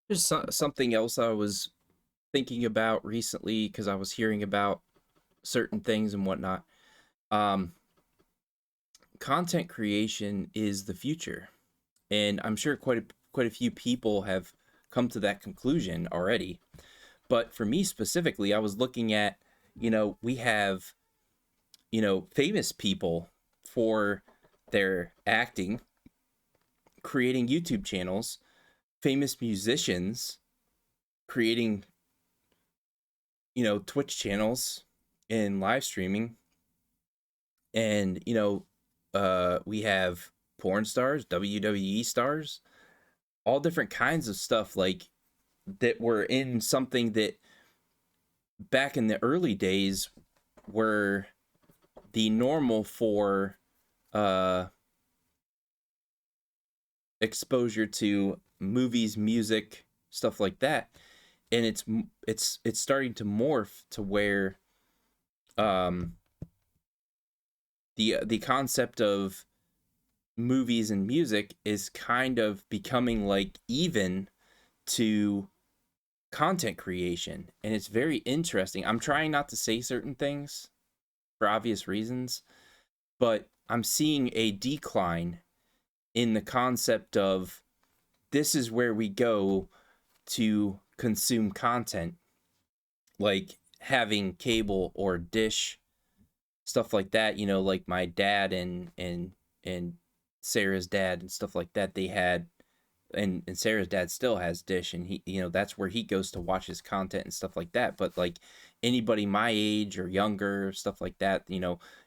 There's something else I was thinking about recently because I was hearing about certain things and whatnot. Um, Content creation is the future, and I'm sure quite a few people have come to that conclusion already. But for me specifically, I was looking at, we have, famous people for their acting, creating YouTube channels, famous musicians creating, Twitch channels and live streaming. And, we have porn stars, WWE stars, all different kinds of stuff like that were in something that back in the early days were the normal for uh exposure to movies, music, stuff like that. And it's starting to morph to where um the concept of movies and music is kind of becoming like even to content creation, and it's very interesting. I'm trying not to say certain things for obvious reasons, but I'm seeing a decline in the concept of this is where we go to consume content, like having cable or dish, stuff like that. Like my dad and Sarah's dad and stuff like that, they had, and Sarah's dad still has dish, and he, that's where he goes to watch his content and stuff like that. But like anybody my age or younger, stuff like that,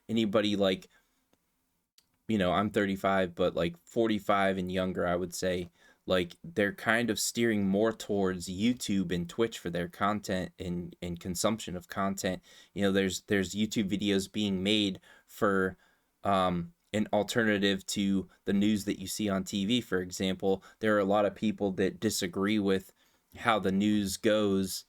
anybody like, I'm 35, but like 45 and younger, I would say, like they're kind of steering more towards YouTube and Twitch for their content and consumption of content. There's YouTube videos being made for an alternative to the news that you see on TV. For example, there are a lot of people that disagree with how the news goes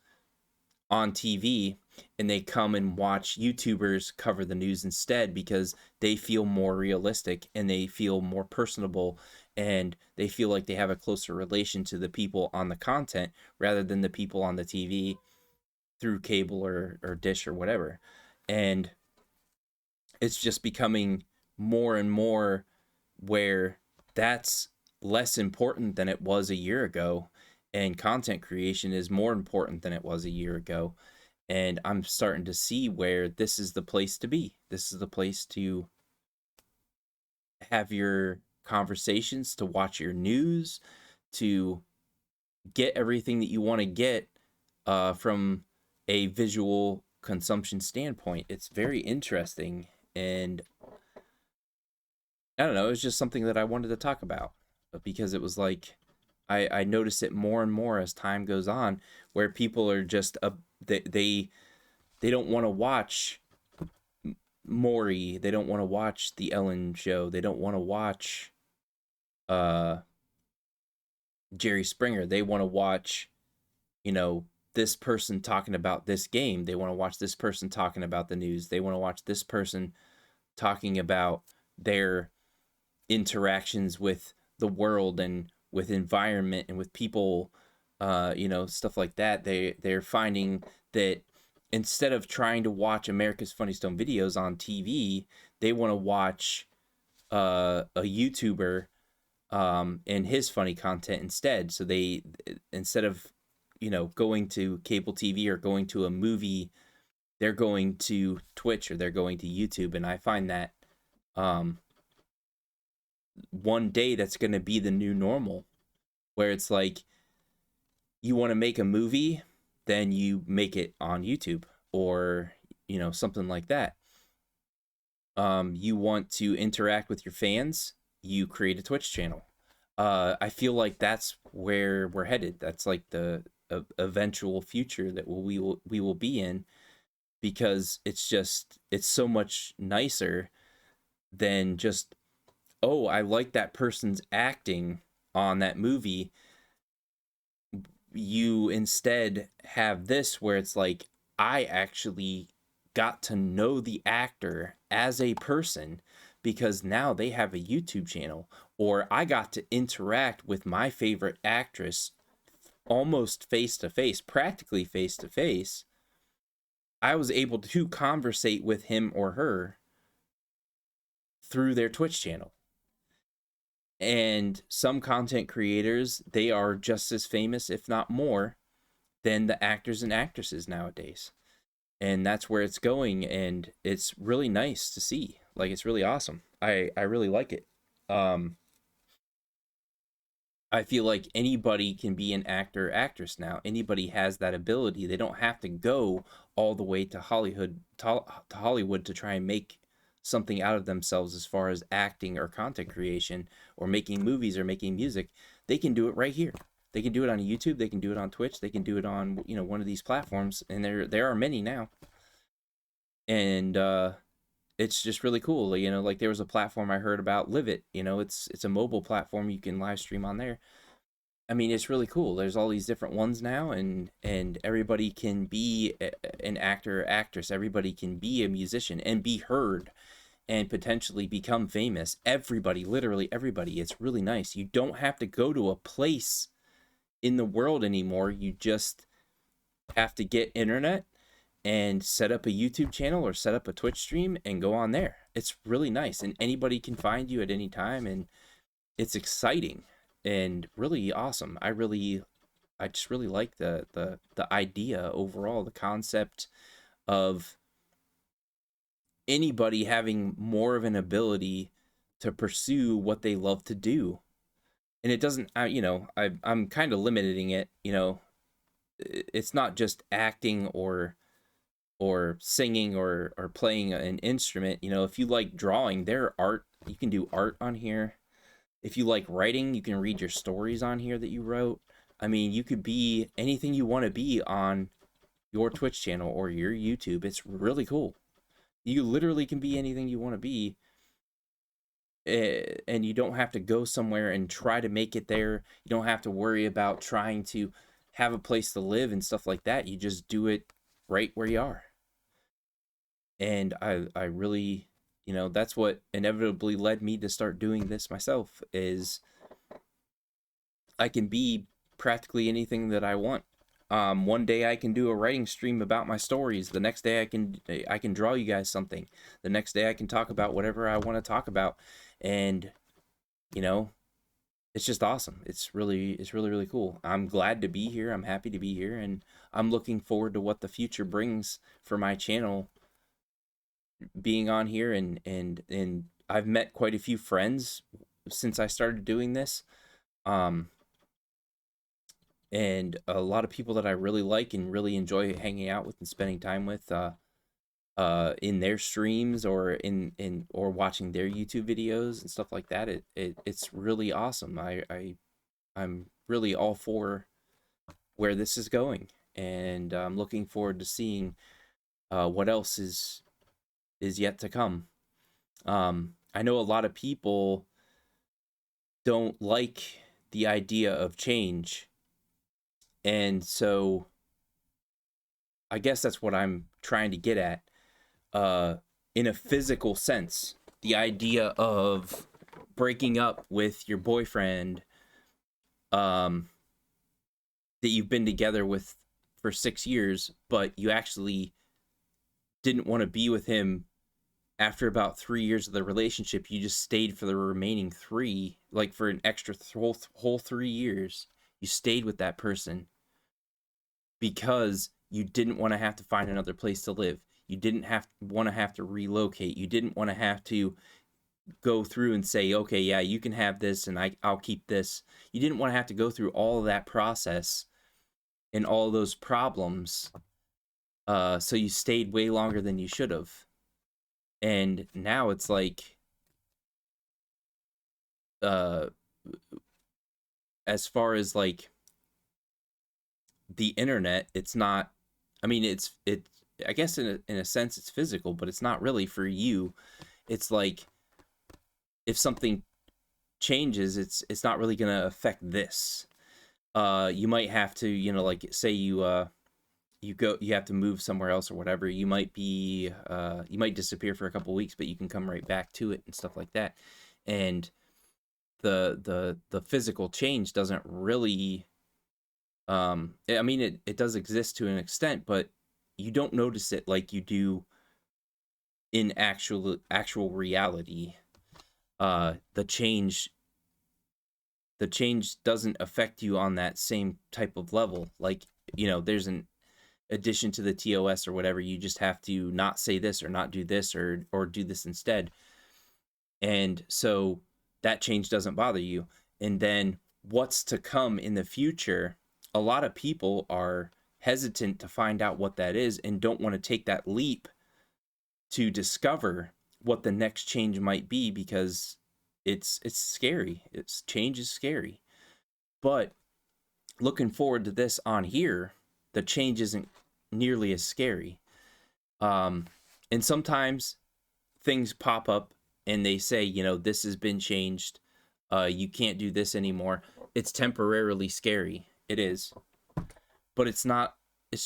on TV, and they come and watch YouTubers cover the news instead because they feel more realistic and they feel more personable, and they feel like they have a closer relation to the people on the content rather than the people on the TV through cable or dish or whatever. And it's just becoming more and more where that's less important than it was a year ago, and content creation is more important than it was a year ago. And I'm starting to see where this is the place to be. This is the place to have your conversations, to watch your news, to get everything that you want to get from a visual consumption standpoint. It's very interesting. And I don't know, it was just something that I wanted to talk about because it was like I notice it more and more as time goes on, where people are just they don't want to watch Maury, they don't want to watch the Ellen show, they don't want to watch uh Jerry Springer. They want to watch, you know, this person talking about this game. They want to watch this person talking about the news. They want to watch this person talking about their interactions with the world and with environment and with people, stuff like that. They're finding that instead of trying to watch America's Funny Stone videos on TV, they want to watch a YouTuber and his funny content instead. So they, instead of, going to cable TV or going to a movie, they're going to Twitch or they're going to YouTube. And I find that um, one day that's going to be the new normal, where it's like you want to make a movie, then you make it on YouTube or, something like that. You want to interact with your fans, you create a Twitch channel. I feel like that's where we're headed. That's like the eventual future that we will be in, because it's so much nicer than just, oh, I like that person's acting on that movie. You instead have this where it's like, I actually got to know the actor as a person because now they have a YouTube channel, or I got to interact with my favorite actress almost face to face, practically face to face, I was able to conversate with him or her through their Twitch channel. And some content creators, they are just as famous, if not more, than the actors and actresses nowadays. And that's where it's going, and it's really nice to see. Like, it's really awesome. I really like it. I feel like anybody can be an actor or actress now. Anybody has that ability. They don't have to go all the way to Hollywood to try and make something out of themselves as far as acting or content creation or making movies or making music. They can do it right here. They can do it on YouTube, they can do it on Twitch, they can do it on, you know, one of these platforms, and there are many now. And it's just really cool. You know, like there was a platform I heard about, Live It, you know, it's a mobile platform, you can live stream on there. I mean, it's really cool. There's all these different ones now, and everybody can be an actor or actress. Everybody can be a musician and be heard and potentially become famous. Everybody, literally everybody. It's really nice. You don't have to go to a place in the world anymore. You just have to get internet and set up a YouTube channel or set up a Twitch stream and go on there. It's really nice, and anybody can find you at any time, and it's exciting and really awesome. I just really like the idea overall, the concept of anybody having more of an ability to pursue what they love to do. And it doesn't, you know, I'm kind of limiting it, you know, it's not just acting or singing or playing an instrument. You know, if you like drawing, there are art, you can do art on here. If you like writing, you can read your stories on here that you wrote. I mean, you could be anything you want to be on your Twitch channel or your YouTube. It's really cool. You literally can be anything you want to be, and you don't have to go somewhere and try to make it there. You don't have to worry about trying to have a place to live and stuff like that. You just do it right where you are. And I really, you know, that's what inevitably led me to start doing this myself, is I can be practically anything that I want. One day I can do a writing stream about my stories. The next day I can draw you guys something. The next day I can talk about whatever I want to talk about. And, you know, it's just awesome. It's really really cool. I'm glad to be here. I'm happy to be here, and I'm looking forward to what the future brings for my channel being on here. And I've met quite a few friends since I started doing this. And a lot of people that I really like and really enjoy hanging out with and spending time with in their streams or in or watching their YouTube videos and stuff like that. It's really awesome. I'm really all for where this is going, and I'm looking forward to seeing what else is yet to come. I know a lot of people don't like the idea of change, and so I guess that's what I'm trying to get at. In a physical sense, the idea of breaking up with your boyfriend that you've been together with for 6 years, but you actually didn't want to be with him after about 3 years of the relationship. You just stayed for the remaining 3, like for an extra whole 3 years. You stayed with that person because you didn't want to have to find another place to live. You didn't want to have to relocate. You didn't want to have to go through and say, okay, yeah, you can have this and I'll keep this. You didn't want to have to go through all of that process and all those problems. So you stayed way longer than you should have. And now it's like, as far as like the internet, it's not, I mean, I guess in a sense it's physical, but it's not really for you. It's like, if something changes, it's not really going to affect this. You might have to, you know, like say you have to move somewhere else or whatever. You might disappear for a couple weeks, but you can come right back to it and stuff like that. And the physical change doesn't really I mean, it does exist to an extent, but you don't notice it like you do in actual reality. The change doesn't affect you on that same type of level. Like, there's an addition to the TOS or whatever. You just have to not say this or not do this or do this instead. And so that change doesn't bother you. And then what's to come in the future, a lot of people are hesitant to find out what that is and don't want to take that leap to discover what the next change might be, because it's scary. Change is scary. But looking forward to this on here, the change isn't nearly as scary. And sometimes things pop up and they say, this has been changed. You can't do this anymore. It's temporarily scary. It is. But it's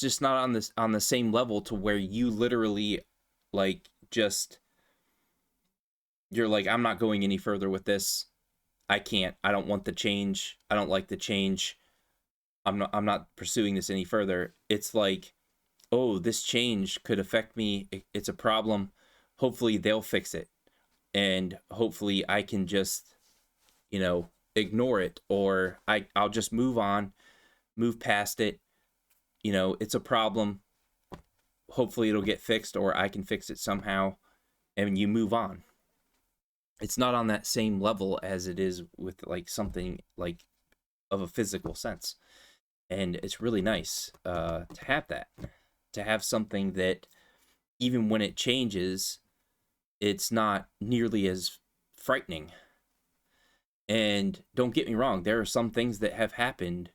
just not on the same level to where you literally like you're like, I'm not going any further with this. I can't. I don't want the change. I don't like the change. I'm not pursuing this any further. It's like, oh, this change could affect me. It's a problem. Hopefully they'll fix it. And hopefully I can just, ignore it, or I'll just move on, move past it. It's a problem. Hopefully it'll get fixed, or I can fix it somehow, and you move on. It's not on that same level as it is with like something like of a physical sense. And it's really nice to have that, to have something that even when it changes, it's not nearly as frightening. And don't get me wrong, there are some things that have happened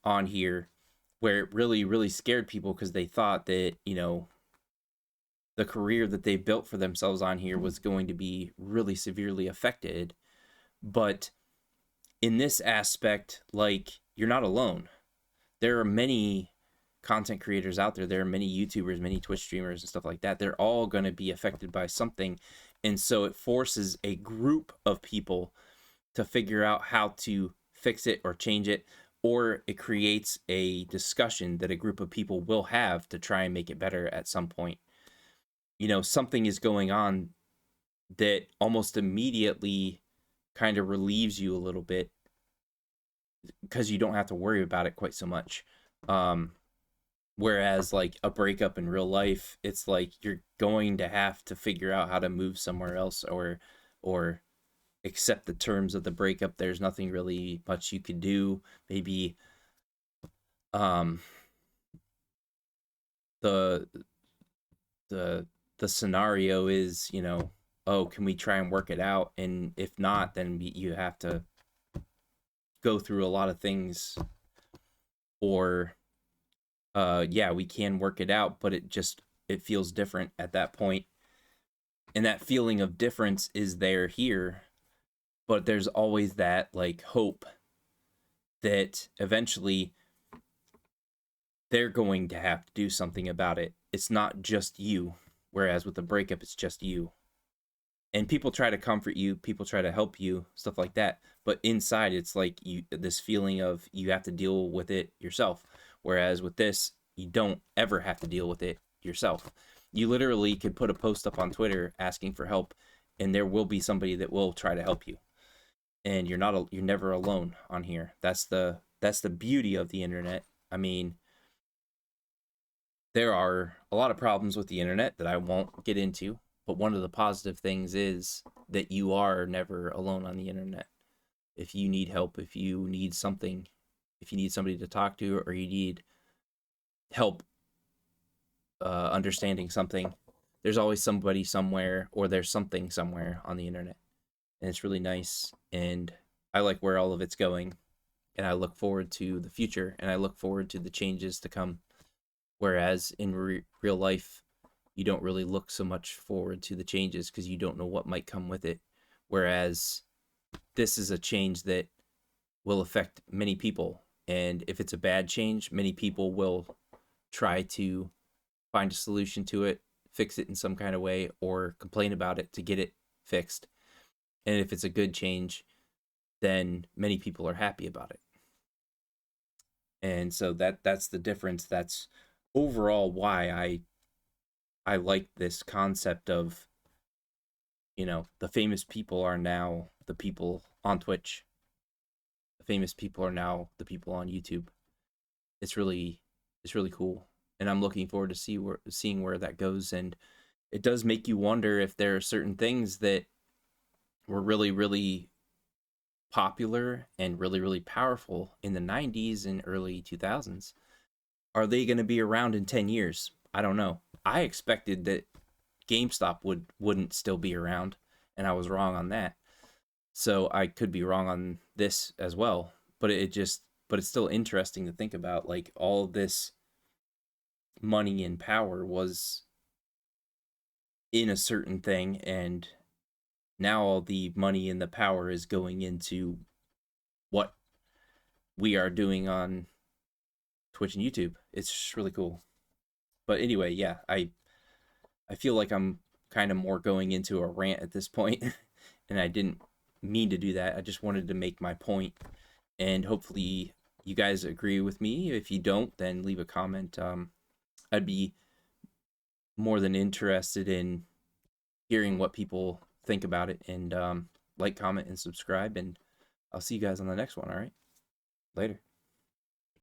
on here where it really, really scared people because they thought that, the career that they built for themselves on here was going to be really severely affected. But in this aspect, like, you're not alone. There are many content creators out there. There are many YouTubers, many Twitch streamers and stuff like that. They're all going to be affected by something. And so it forces a group of people to figure out how to fix it or change it, or it creates a discussion that a group of people will have to try and make it better at some point. Something is going on that almost immediately kind of relieves you a little bit because you don't have to worry about it quite so much. Whereas like a breakup in real life, it's like you're going to have to figure out how to move somewhere else, or accept the terms of the breakup. There's nothing really much you could do. Maybe the the scenario is, oh, can we try and work it out? And if not, then you have to go through a lot of things. Or yeah, we can work it out, but it feels different at that point. And that feeling of difference is there here, but there's always that like hope that eventually they're going to have to do something about it. It's not just you. Whereas with the breakup, it's just you. And people try to comfort you, people try to help you, stuff like that. But inside, it's like this feeling of you have to deal with it yourself. Whereas with this, you don't ever have to deal with it yourself. You literally could put a post up on Twitter asking for help, and there will be somebody that will try to help you. And you're never alone on here. That's the beauty of the internet. I mean, there are a lot of problems with the internet that I won't get into, but one of the positive things is that you are never alone on the internet. If you need help, if you need something, if you need somebody to talk to, or you need help understanding something, there's always somebody somewhere, or there's something somewhere on the internet. And it's really nice, and I like where all of it's going, and I look forward to the future, and I look forward to the changes to come. Whereas in real life, you don't really look so much forward to the changes because you don't know what might come with it. Whereas this is a change that will affect many people. And if it's a bad change, many people will try to find a solution to it, fix it in some kind of way, or complain about it to get it fixed. And if it's a good change, then many people are happy about it. And so that's the difference. That's overall why I like this concept of, the famous people are now the people on Twitch. The famous people are now the people on YouTube. It's really it's really cool. And I'm looking forward to seeing where that goes. And it does make you wonder if there are certain things that were really, really popular and really, really powerful in the 90s and early 2000s. Are they going to be around in 10 years? I don't know. I expected that GameStop wouldn't still be around, and I was wrong on that. So I could be wrong on this as well. But it's still interesting to think about, like, all this money and power was in a certain thing, and now all the money and the power is going into what we are doing on Twitch and YouTube. It's just really cool. But anyway, yeah, I feel like I'm kind of more going into a rant at this point, and I didn't mean to do that. I just wanted to make my point, and hopefully you guys agree with me. If you don't, then leave a comment. I'd be more than interested in hearing what people think about it, and like, comment, and subscribe, and I'll see you guys on the next one. All right, later.